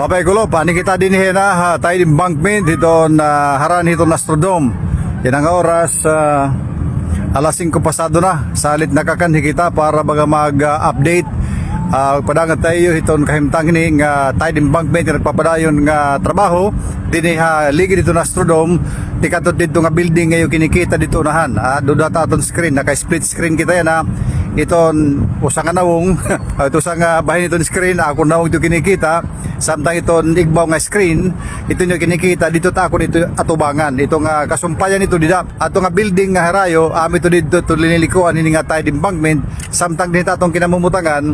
Papay Kulo, paano kita din na tayo embankment dito na haran dito na Astrodome. Yan ang oras, alas 5 pasado na. Salit nakakanhi kita para baga mag-update. Padangan tayo itong kahimtang ini nga tayo embankment nga nagpapadayon nga trabaho. Dini ligi dito na Astrodome. Tikatot dito nga building ngayon kinikita dito nahan. Doon data atong screen, naka-split screen kita yan ha. Iton usang nawong ito usang bahin itong screen ako nawong ito kinikita samtang iton igbaw nga screen ito nyo kinikita dito ta ako dito atubangan itong kasumpayan ito dida ato nga building nga harayo ito dito ito linilikuan ini nga tide embankment samtang dito atong kinamumutangan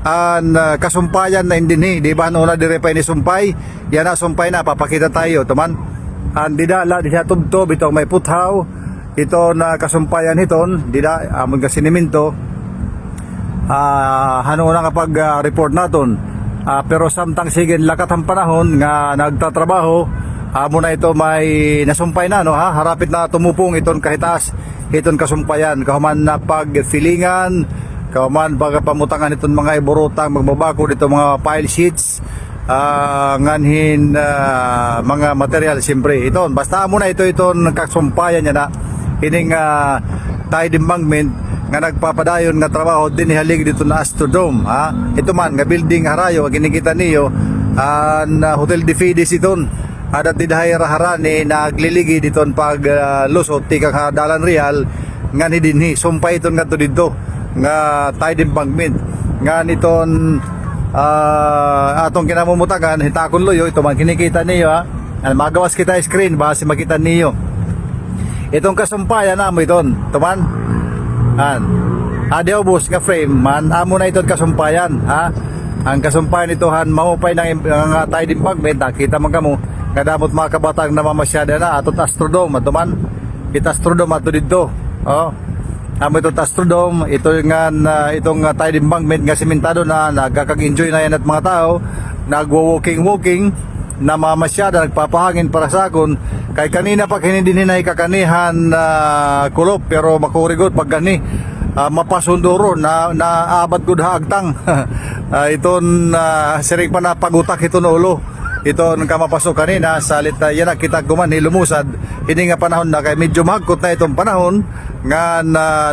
an kasumpayan na hindi ni di ba na dire pa ini sumpay yan na sumpay na papakita tayo tuman an dida la di siya tubtob itong may puthaw ito na kasumpayan hiton dida amon ka siniminto hano na kapag report naton pero samtang sige lakat ang panahon nga nagtatrabaho muna ito may nasumpay na no ha harapit na tumupong iton kahitaas iton kasumpayan kahuman na pagfilingan kahuman pagpamutangan iton mga iburutang magbabako dito mga pile sheets nganhin mga material siyempre iton basta muna iton kasumpayan niya na ining tide embankment nga nagpapadayon nga trabaho din halig dito na Astrodome ha ito man nga building harayo kinikita niyo na Hotel de Fides iton adat didahay raharani nagliligi dito pag lusot tikang dalan real nga ni dinhi sumpay iton nga to dito nga tide embankment nga niton atong kinamumutagan hitakon loyo ito man kinikita niyo ha magawas kita screen base makita niyo itong kasumpayan na mo iton tuman adiaw bus nga frame man amo na ito kasumpayan ha ang kasumpayan ito han maupay ng tide embankment nakita man kamo kadamot mga kabatang namamasyada na atot Astrodome atuman kita Astrodome ato dito amo ito Astrodome ito nga itong tide embankment nga simentado na nagkakag-enjoy na yan at mga tao nagwo-walking namamasyada nagpapahangin para sa akon kay kanina pa hindi hinay kakanihan kulop pero makurigot pag gani mapasunduro na abad gud haagtang iton siring pa na pagutak iton ulo iton ka mapasok kanina salit yan kita guman lumusad hindi nga panahon na kay medyo mahagkot na itong panahon nga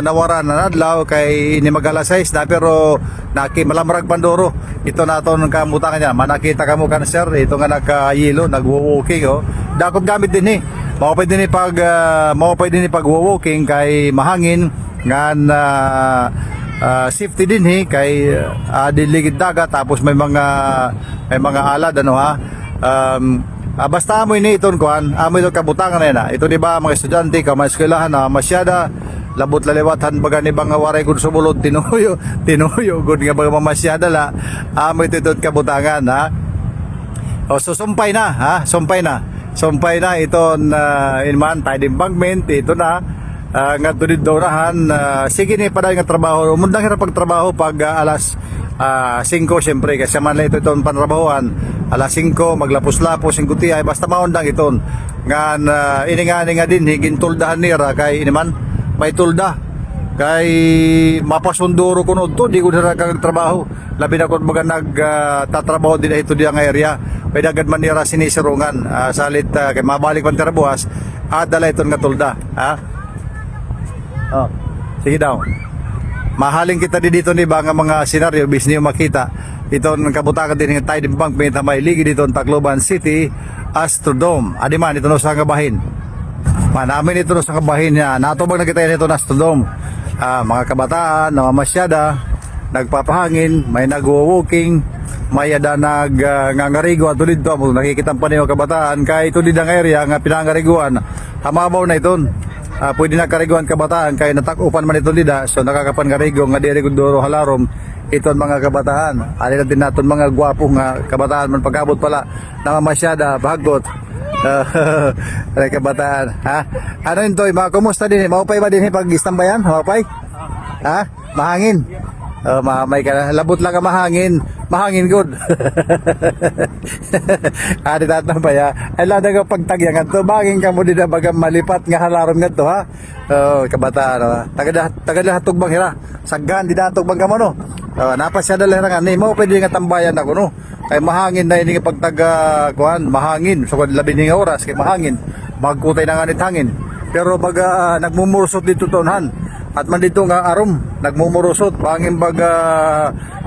nawara na nadlaw kay ini mag-alas 6 na pero malamrag pandoro ito na ito ng kamutangan niya manakita ka mo kan sir ito nga nagka-yelo nagwo-walking dakot gamit din maupay din pag-walking kay mahangin nga safety din kay diligid dagat tapos may mga alad ano ha basta amoy ni iton kuan amoy ito kabutangan na yan ito di ba mga estudyante ka mga eskwelahan na masyada labot laliwatan baga ni bang waray kung sumulod tinuyo gud nga baga masyada la amoy ito kabutangan ha so sumpay na iton inman tide embankment ito na nga tunid dorahan sige ni paday nga trabaho mundang hirap pagtrabaho pag alas 5 syempre kasi man ito itong panrabahoan alas 5 maglapos-lapos 5 tiyay basta maundang iton nga ini nga din higintuldahan nira kay iniman may tulda kay mapasunduro ko no to di ko nira kag trabaho labi na kun baga nagtatrabaho din ito di ang area may dagad man nira sinisirungan salit kay mabalik man tira buwas adala iton nga tulda ha sige daw mahaling kita dito ni ba nga mga senaryo bis niyo makita ito ng kabutakan din ng tide embankment na may ligi dito ng Tacloban City Astrodome adiman ito no sa ngabahin manamin ito no sa ngabahin niya natubag na kita nito na Astrodome mga kabataan namamasyada nagpapahangin may nagwo-walking may ada nangangarigo at tulid to nakikita pa niyo kabataan kay tulid ang area nga pinangariguan hamabaw na iton pwede na kariguan kabataan kay natakupan man ito dida so nakakapan karigo nga diri duro halarom iton mga kabataan ali natin naton mga gwapo nga kabataan man pagabot pala namamasyada bagot ay kabataan ha ano intoy mga kumusta din maupay ba din pag istambayan maupay ha mahangin may ka labot lang ka mahangin mahangin good. Adi tatang pa ya. Ay lada ka pagtagyangan to, bangin ka mo din na bagang malipat nga halaron nga to ha. Oh, kabataan ha. Tagada tugbang hira. Saggan di datog bang ka mo no. Napasya dala nga ni mo pwede nga tambayan ako no. Kay mahangin na ini pagtaga kuan, mahangin. So kun 12 oras kay mahangin. Magkutay na nga nit hangin. Pero baga nagmumursot dito tonhan. At man dito nga arom, nagmumurusot, bangin baga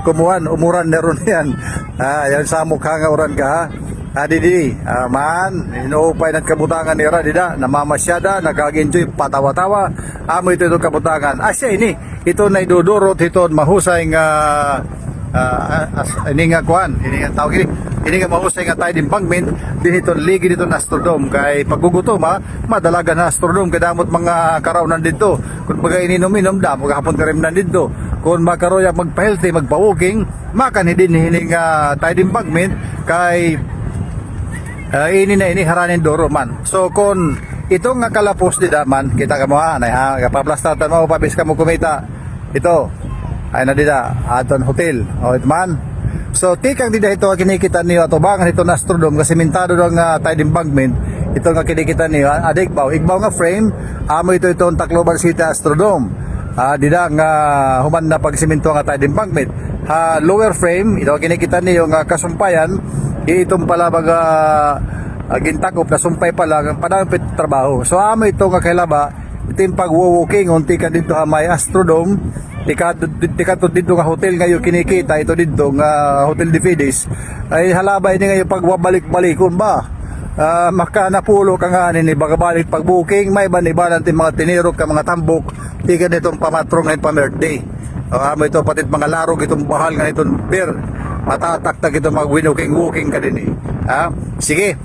kumuhan, umuran na ron yan. Yan sa mukha nga uran ka ha. Didi, man, inuupay ng kabutangan ni Radida, namamasyada, nag-enjoy, patawa-tawa. Amo ito itong kabutangan. Siya ini, ito na idudurot, ito mahusay nga, ini nga kuhan, ini nga tawag ini nga mahusay nga tayo dimbangment, din ito ligi dito na Astrodome. Kay paggugutom ha, madalagan na Astrodome, kadamot mga karaunan dito. Kung baga ininom-inom, damo kahapon ka rin na dito. Kung makaroya magpa-healthy, magpa-walking, makan din hining tayo dimbangment, kay ini na ini haranin doro man. So kung itong nga kalapos di man, kita ka mo ha, kapaplastatan mo, pabis ka mo kumita. Ito, ay na dida, aton hotel, o ito man. So tikang dida ito kinikita niyo ato bangan ito na Astrodome kasi mintado ng tayo dimbangment. Ito nga kinikita niyo, igbaw nga frame, amo ito itong Tacloban City Astrodome. Dida nga human na pagsiminto nga tayo dimbangment. Lower frame, ito kinikita niyo nga kasumpayan, itong pala baga gintakop na sumpay pala ang padampit trabaho. So amo ito nga kailaba, ito yung pag-walking unti ka dito may Astrodome. Tika to dito nga hotel ngayon kinikita ito dito nga Hotel de Fides ay halabay ni ngayon pagwabalik-balikon ba makanapulo ka nga ni bagabalik pag booking may banibalan ti mga tinirok ka mga tambok tika nitong pamatrong ngayon pa birthday amo ito patit mga larog itong bahal nga itong beer matataktak itong mag walking ka din sige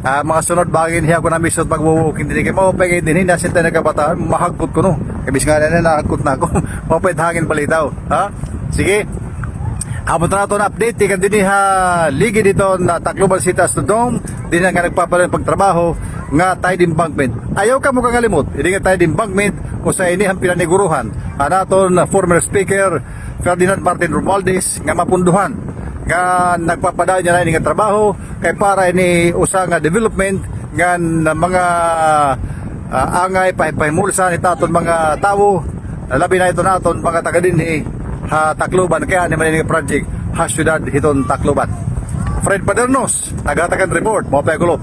mga sunod bagay niya ako na misot pag-walking din. Kaya mapapagay din, nasin tayo nagkabataan, mahagkot ko no. Kabis nga na nakagkot na ako. Mapapagay hangin balitaw. Sige. Abot na ito na update. Tika din ligi dito na Tacloban City Astrodome. Din nga nagpapalan pagtrabaho nga tayo dimbangment. Ayaw ka mo kakalimot. Hindi nga tayo dimbangment kung sa ini ang pinaniguruhan. Naton former speaker Ferdinand Martin Romualdez nga mapunduhan. Nga nagpapadaan niya na ini nga trabaho kay para ini usa nga development nga mga angay pahimulsa ni taton mga tawo labi na ito naton mga taga dinhi Tacloban kaya ni man ini project Syudad hiton Tacloban. Fred Padernos nagatagan report mo pa gulo.